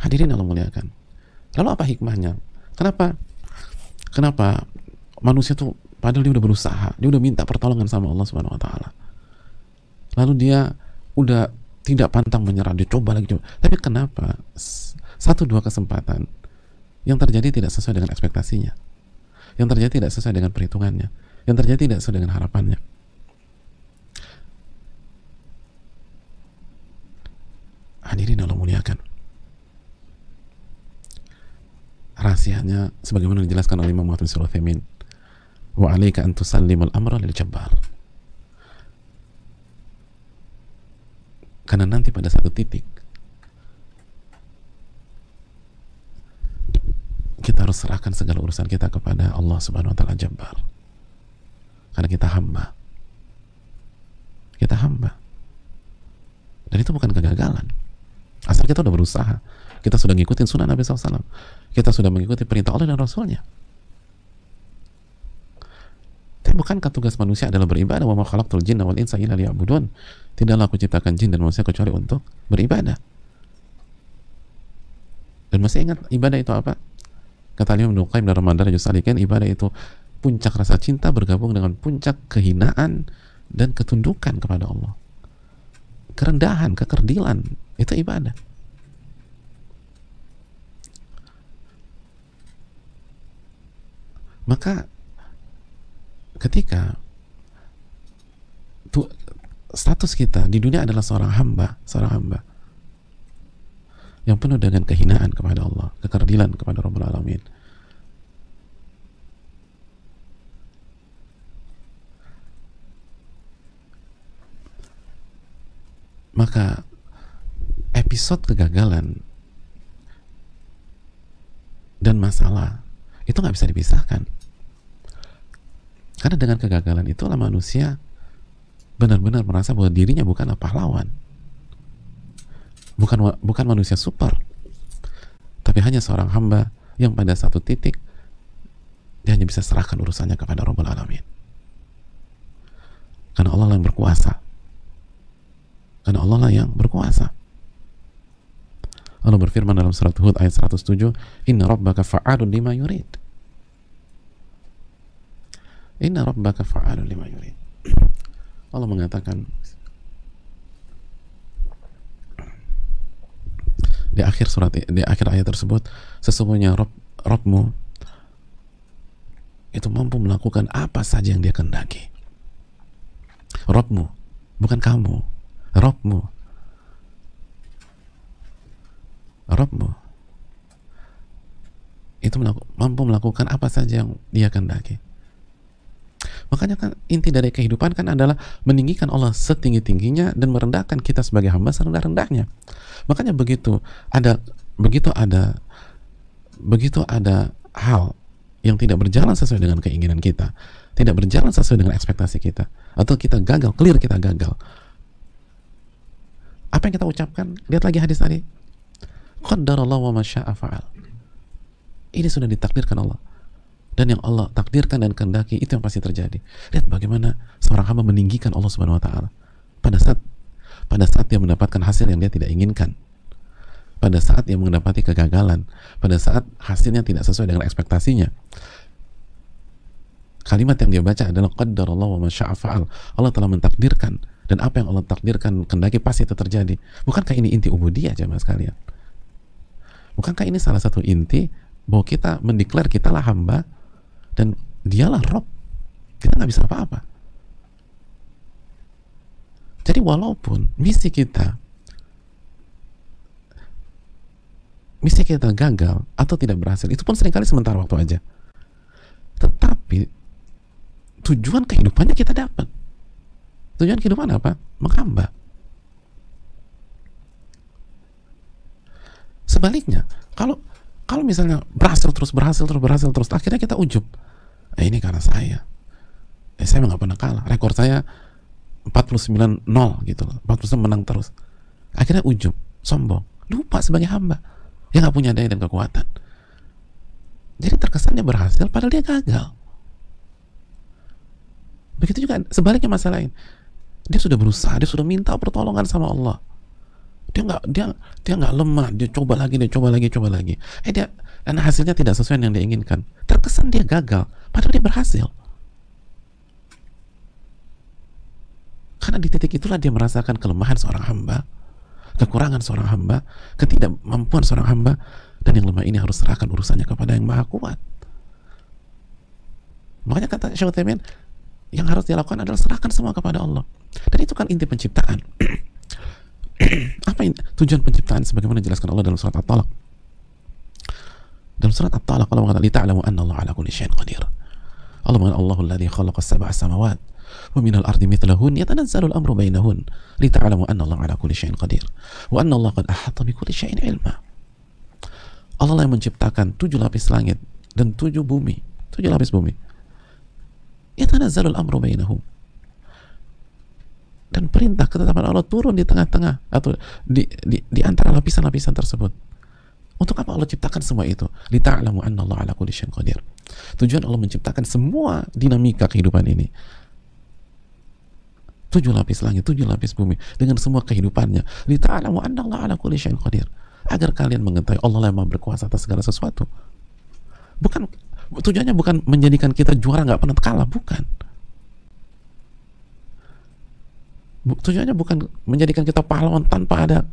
Hadirin Allah muliakan. Lalu apa hikmahnya? Kenapa? Kenapa manusia tuh padahal dia udah berusaha, dia udah minta pertolongan sama Allah Subhanahu wa taala. Lalu dia udah tidak pantang menyerah, dia coba lagi coba. Tapi kenapa satu dua kesempatan yang terjadi tidak sesuai dengan ekspektasinya? Yang terjadi tidak sesuai dengan perhitungannya? Yang terjadi tidak sesuai dengan harapannya? Hadirin Allah muliakan. Rahasianya sebagaimana dijelaskan oleh Imam Muhammad bin Sulaiman, wa 'alaika an tusallimul amra lil jabbar. Karena nanti pada satu titik kita harus serahkan segala urusan kita kepada Allah Subhanahu wa taala Jabbar. Karena kita hamba. Kita hamba. Dan itu bukan kegagalan. Asal kita udah berusaha. Kita sudah ngikutin sunnah Nabi SAW. Kita sudah mengikuti perintah Allah dan Rasulnya. Tapi bukankah tugas manusia adalah beribadah? Wa ma khalaqtul jinna wal insa illa liya'budun. Tidaklah aku ciptakan jin dan manusia kecuali untuk beribadah. Dan masih ingat ibadah itu apa? Kata Imam Ibnu Qayyim dalam Madarajus Salikin, ibadah itu puncak rasa cinta bergabung dengan puncak kehinaan dan ketundukan kepada Allah. Kerendahan, kekerdilan, itu ibadah. Maka ketika status kita di dunia adalah seorang hamba yang penuh dengan kehinaan kepada Allah, kekerdilan kepada Rabbul Alamin, maka episode kegagalan dan masalah itu nggak bisa dipisahkan. Karena dengan kegagalan itulah manusia benar-benar merasa bahwa dirinya bukanlah pahlawan, bukan manusia super, tapi hanya seorang hamba yang pada satu titik dia hanya bisa serahkan urusannya kepada Rabbul Alamin. Karena Allah lah yang berkuasa. Karena Allah lah yang berkuasa. Allah berfirman dalam surat Hud ayat 107, Inna rabbaka fa'alun lima yurid. Inna rabbaka fa'alun lima yurid. Allah mengatakan di akhir ayat tersebut, sesungguhnya Rabbmu itu mampu melakukan apa saja yang dia kehendaki. Rabbmu, bukan kamu. Rabbmu itu mampu melakukan apa saja yang dia kehendaki. Makanya kan inti dari kehidupan kan adalah meninggikan Allah setinggi-tingginya dan merendahkan kita sebagai hamba serendah-rendahnya. Makanya begitu ada hal yang tidak berjalan sesuai dengan keinginan kita, tidak berjalan sesuai dengan ekspektasi kita, atau kita gagal, kita gagal. Apa yang kita ucapkan? Lihat lagi hadis tadi. Qaddarallahu wa ma syaa fa'al. Ini sudah ditakdirkan Allah. Dan yang Allah takdirkan dan kehendaki itu yang pasti terjadi. Lihat bagaimana seorang hamba meninggikan Allah Subhanahu wa taala. Pada saat dia mendapatkan hasil yang dia tidak inginkan. Pada saat dia mendapati kegagalan, pada saat hasilnya tidak sesuai dengan ekspektasinya. Kalimat yang dia baca adalah qaddarallahu wa ma syaa fa'al. Allah telah mentakdirkan, dan apa yang Allah takdirkan kehendaki pasti itu terjadi. Bukankah ini inti ubudiyah jemaah sekalian? Bukankah ini salah satu inti bahwa kita mendeklar kitalah hamba dan dialah Rabb, kita nggak bisa apa-apa. Jadi walaupun misi kita gagal atau tidak berhasil, itu pun seringkali sementara waktu aja, tetapi tujuan kehidupannya kita dapat. Tujuan kehidupan apa? Menghamba. Sebaliknya, kalau misalnya berhasil terus, akhirnya kita ujub. Ini karena saya nggak pernah kalah. Rekor saya 49-0 gitu loh. 49 menang terus. Akhirnya ujub, sombong, lupa sebagai hamba yang nggak punya daya dan kekuatan. Jadi terkesannya berhasil padahal dia gagal. Begitu juga sebaliknya masalah lain. Dia sudah berusaha, dia sudah minta pertolongan sama Allah. Dia nggak lemah, dia coba lagi, dia coba lagi, coba lagi. Dan hasilnya tidak sesuai dengan yang dia inginkan. Terkesan dia gagal, padahal dia berhasil. Karena di titik itulah dia merasakan kelemahan seorang hamba, kekurangan seorang hamba, ketidakmampuan seorang hamba, dan yang lemah ini harus serahkan urusannya kepada yang maha kuat. Makanya kata Syekh Utsaimin, yang harus dilakukan adalah serahkan semua kepada Allah. Dan itu kan inti penciptaan. Apa tujuan penciptaan sebagaimana dijelaskan Allah dalam surat At-Talaq? Dalam surat At-Talaq Allah mengatakan, "Lita'lamu anna Allah 'ala kulli syai'in qadir." Allah mengatakan, "Allahu alladzi khalaqa as-sab'a samawat wa min al-ardi mithlahun yatanazzalu al-amru bainahun lita'lamu anna Allah 'ala kulli syai'in qadir wa anna Allah qad ahata bi kulli syai'in 'ilma." Allah yang menciptakan 7 lapis langit dan 7 bumi, 7 lapis bumi. Yatanazzalu al-amru bainahum. Dan perintah ketetapan Allah turun di tengah-tengah atau di antara lapisan-lapisan tersebut. Untuk apa Allah ciptakan semua itu? Lita'lamu anna Allah 'ala kulli syai'in qadir. Tujuan Allah menciptakan semua dinamika kehidupan ini. 7 lapis langit, 7 lapis bumi dengan semua kehidupannya. Lita'lamu anna Allah 'ala kulli syai'in qadir. Agar kalian mengetahui Allah yang Maha berkuasa atas segala sesuatu. Tujuannya bukan menjadikan kita juara nggak pernah kalah, bukan. Tujuannya bukan menjadikan kita pahlawan tanpa ada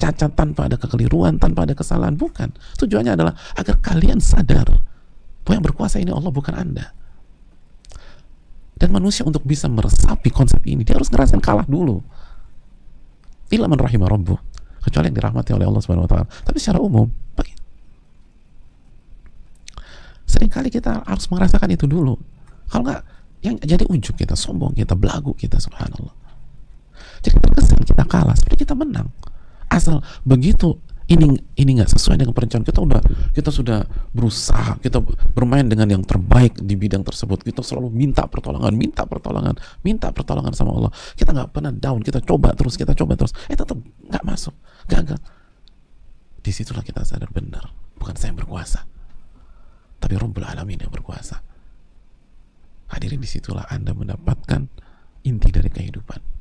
cacat, tanpa ada kekeliruan, tanpa ada kesalahan, bukan. Tujuannya adalah agar kalian sadar bahwa yang berkuasa ini Allah, bukan Anda. Dan manusia untuk bisa meresapi konsep ini, dia harus ngerasain kalah dulu. Illa man rahimah rabbuh, kecuali yang dirahmati oleh Allah Subhanahu wa taala. Tapi secara umum, seringkali kita harus merasakan itu dulu. Kalau nggak, yang jadi ujub kita, sombong kita, belagu kita, subhanallah. Jadi terkesan kita kalah, sebenarnya kita menang. Asal begitu ini nggak sesuai dengan perencanaan kita sudah berusaha, kita bermain dengan yang terbaik di bidang tersebut. Kita selalu minta pertolongan sama Allah. Kita nggak pernah down, kita coba terus, tetap nggak masuk, gagal. Disitulah kita sadar benar, bukan saya yang berkuasa, tapi Rabbul Alamin yang berkuasa. Hadirin, disitulah Anda mendapatkan inti dari kehidupan.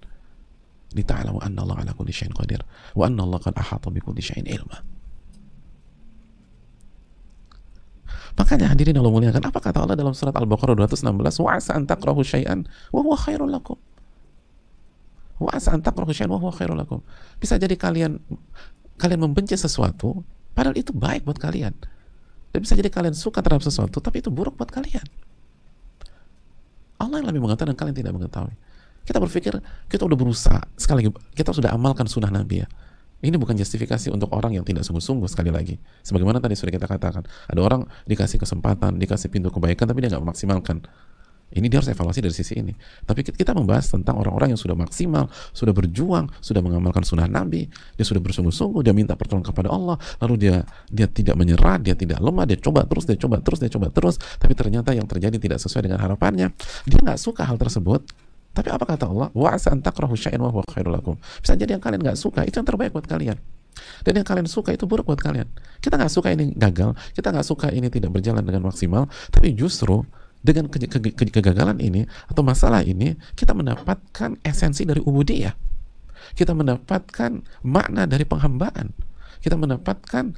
Lita'lamu anna Allah 'ala kulli syai'in qadir wa anna Allah qad ahata bi kulli syai'in ilma. Makanya hadirin Allah muliakan, apa kata Allah dalam surat Al-Baqarah 216? Wa 'asa an takrahu syai'an wa huwa khairul lakum. Wa 'asa an takrahu syai'an wa huwa khairul lakum. Bisa jadi kalian membenci sesuatu padahal itu baik buat kalian. Dan bisa jadi kalian suka terhadap sesuatu tapi itu buruk buat kalian. Allah yang lebih mengetahui dan kalian tidak mengetahui. Kita berpikir kita udah berusaha, sekali lagi kita sudah amalkan sunnah Nabi ya. Ini bukan justifikasi untuk orang yang tidak sungguh-sungguh, sekali lagi. Sebagaimana tadi sudah kita katakan, ada orang dikasih kesempatan, dikasih pintu kebaikan tapi dia nggak memaksimalkan. Ini dia harus evaluasi dari sisi ini. Tapi kita membahas tentang orang-orang yang sudah maksimal, sudah berjuang, sudah mengamalkan sunnah Nabi, dia sudah bersungguh-sungguh, dia minta pertolongan kepada Allah, lalu dia tidak menyerah, dia tidak lemah, dia coba terus, tapi ternyata yang terjadi tidak sesuai dengan harapannya. Dia nggak suka hal tersebut. Tapi apa kata Allah? Wa 'asa an takrahu syai'an wa huwa khairul lakum. Bisa jadi yang kalian nggak suka itu yang terbaik buat kalian. Dan yang kalian suka itu buruk buat kalian. Kita nggak suka ini gagal, kita nggak suka ini tidak berjalan dengan maksimal, tapi justru dengan kegagalan ini atau masalah ini kita mendapatkan esensi dari ubudiyah. Kita mendapatkan makna dari penghambaan. Kita mendapatkan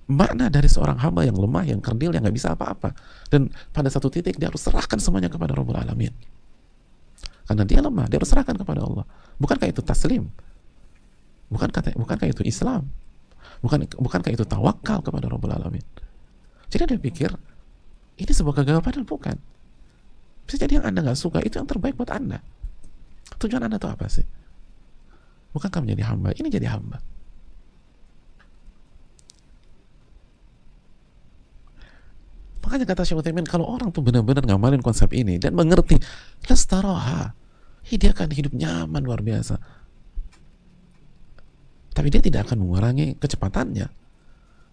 makna dari seorang hamba yang lemah, yang kerdil, yang nggak bisa apa-apa. Dan pada satu titik dia harus serahkan semuanya kepada Rabbul Alamin. Karena dia lemah, dia harus serahkan kepada Allah. Bukankah itu taslim? Bukankah itu Islam? Bukankah itu tawakal kepada Rabbul Alamin? Jadi dia pikir ini sebuah kegagalan, padahal bukan. Bisa jadi yang Anda nggak suka itu yang terbaik buat Anda. Tujuan Anda itu apa sih? Bukankah menjadi hamba? Ini jadi hamba. Makanya kata Syekh Utsaimin, kalau orang tuh benar-benar ngamalin konsep ini dan mengerti, lastaroha, dia akan hidup nyaman luar biasa. Tapi dia tidak akan mengurangi kecepatannya.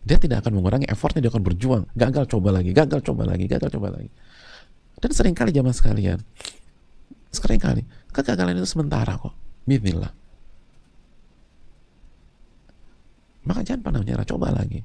Dia tidak akan mengurangi effortnya, dia akan berjuang. Gagal coba lagi. Dan seringkali jamaah sekalian, kegagalan itu sementara kok. Bismillah. Maka jangan pernah menyerah, coba lagi.